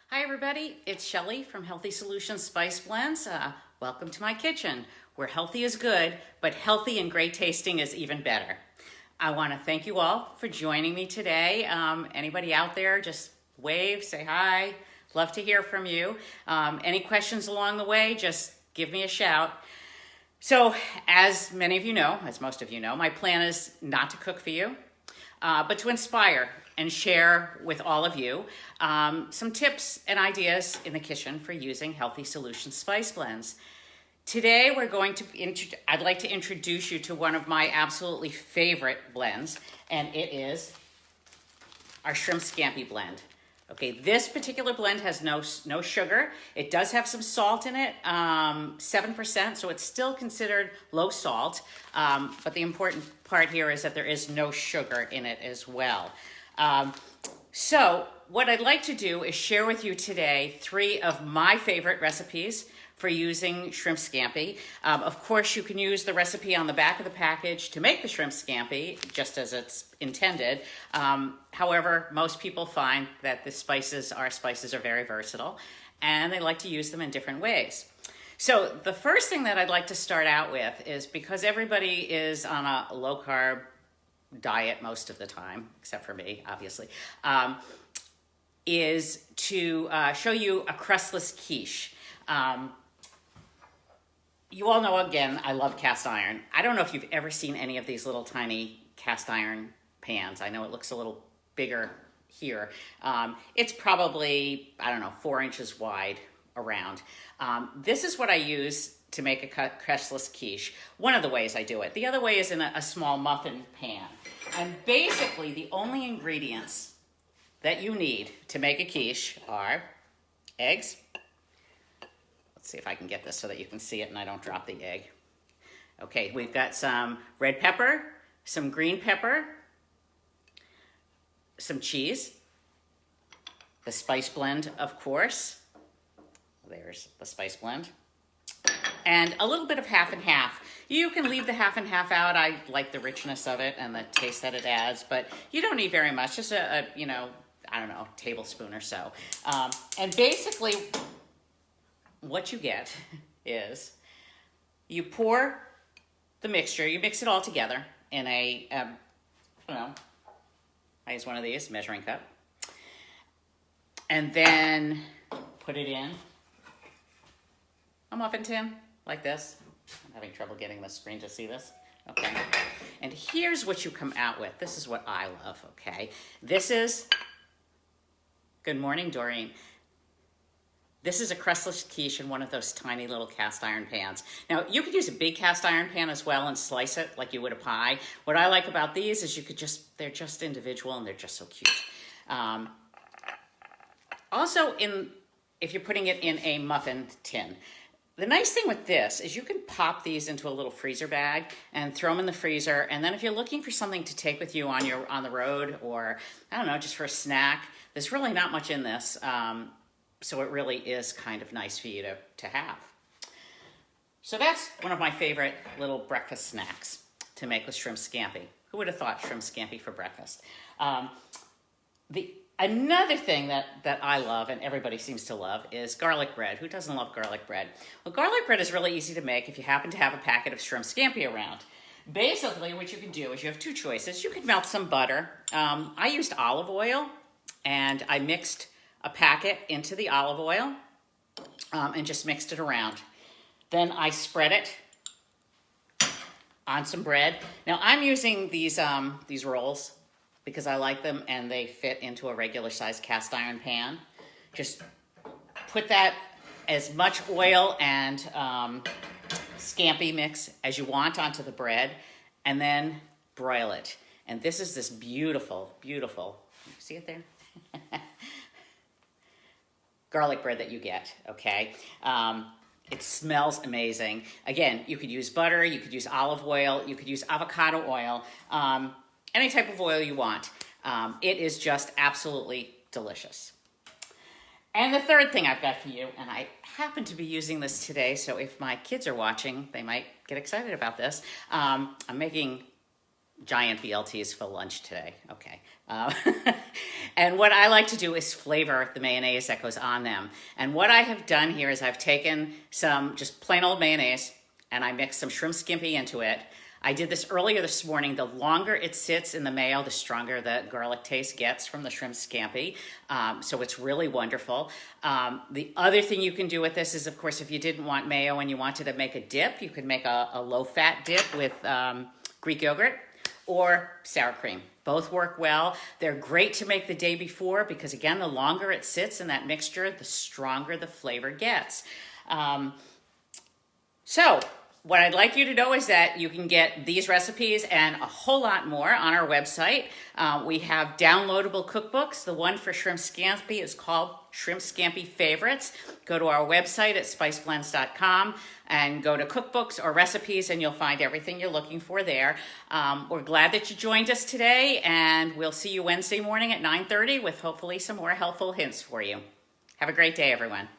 Hi everybody, it's Shelly from Healthy Solutions Spice Blends. Welcome to my kitchen, where healthy is good, but healthy and great tasting is even better. I want to thank you all for joining me today. Anybody out there, just wave, say hi. Love to hear from you. Any questions along the way, just give me a shout. So as many of you know, as most of you know, my plan is not to cook for you, but to inspire and share with all of you some tips and ideas in the kitchen for using Healthy Solutions spice blends. Today I'd like to introduce you to one of my absolutely favorite blends, and it is our Shrimp Scampi blend. Okay, this particular blend has no sugar. It does have some salt in it, 7%, so it's still considered low salt. But the important part here is that there is no sugar in it as well. So what I'd like to do is share with you today 3 of my favorite recipes for using shrimp scampi. Of course, you can use the recipe on the back of the package to make the shrimp scampi, just as it's intended. However, most people find that the spices are very versatile, and they like to use them in different ways. So the first thing that I'd like to start out with is, because everybody is on a low-carb diet most of the time, except for me, obviously, is to show you a crustless quiche. You all know, again, I love cast iron. I don't know if you've ever seen any of these little tiny cast iron pans. I know it looks a little bigger here. It's probably, 4 inches wide around. This is what I use to make a crustless quiche. One of the ways I do it. The other way is in a small muffin pan. And basically, the only ingredients that you need to make a quiche are eggs. Let's see if I can get this so that you can see it and I don't drop the egg. Okay, we've got some red pepper, some green pepper, some cheese, the spice blend, of course. There's the spice blend. And a little bit of half and half. You can leave the half and half out. I like the richness of it and the taste that it adds, but you don't need very much, just a tablespoon or so. And basically, what you get is you pour the mixture, you mix it all together in I use one of these measuring cup, and then put it in a muffin tin like this. I'm having trouble getting the screen to see this. Okay, and here's what you come out with. This is what I love, okay? This is, good morning, Doreen. This is a crustless quiche in one of those tiny little cast iron pans. Now, you could use a big cast iron pan as well and slice it like you would a pie. What I like about these is they're just individual and they're just so cute. Also, if you're putting it in a muffin tin, the nice thing with this is you can pop these into a little freezer bag and throw them in the freezer. And then if you're looking for something to take with you on the road, or just for a snack, there's really not much in this. So it really is kind of nice for you to have. So that's one of my favorite little breakfast snacks to make with shrimp scampi. Who would have thought shrimp scampi for breakfast? Another thing that I love, and everybody seems to love, is garlic bread. Who doesn't love garlic bread? Well, garlic bread is really easy to make if you happen to have a packet of shrimp scampi around. Basically, what you can do is you have 2 choices. You can melt some butter. I used olive oil, and I mixed a packet into the olive oil and just mixed it around. Then I spread it on some bread. Now I'm using these rolls because I like them and they fit into a regular size cast iron pan. Just put that as much oil and scampi mix as you want onto the bread, and then broil it. And this is this beautiful, beautiful, see it there? Garlic bread that you get, okay? It smells amazing. Again, you could use butter, you could use olive oil, you could use avocado oil, any type of oil you want. It is just absolutely delicious. And the third thing I've got for you, and I happen to be using this today, so if my kids are watching, they might get excited about this. I'm making giant BLTs for lunch today. Okay. And what I like to do is flavor the mayonnaise that goes on them. And what I have done here is I've taken some just plain old mayonnaise and I mixed some shrimp scampi into it. I did this earlier this morning. The longer it sits in the mayo, the stronger the garlic taste gets from the shrimp scampi. So it's really wonderful. The other thing you can do with this is, of course, if you didn't want mayo and you wanted to make a dip, you could make a low-fat dip with Greek yogurt or sour cream. Both work well. They're great to make the day before because, again, the longer it sits in that mixture, the stronger the flavor gets. So what I'd like you to know is that you can get these recipes and a whole lot more on our website. We have downloadable cookbooks. The one for shrimp scampi is called Shrimp Scampi Favorites. Go to our website at spiceblends.com and go to cookbooks or recipes and you'll find everything you're looking for there. We're glad that you joined us today and we'll see you Wednesday morning at 9:30 with hopefully some more helpful hints for you. Have a great day, everyone.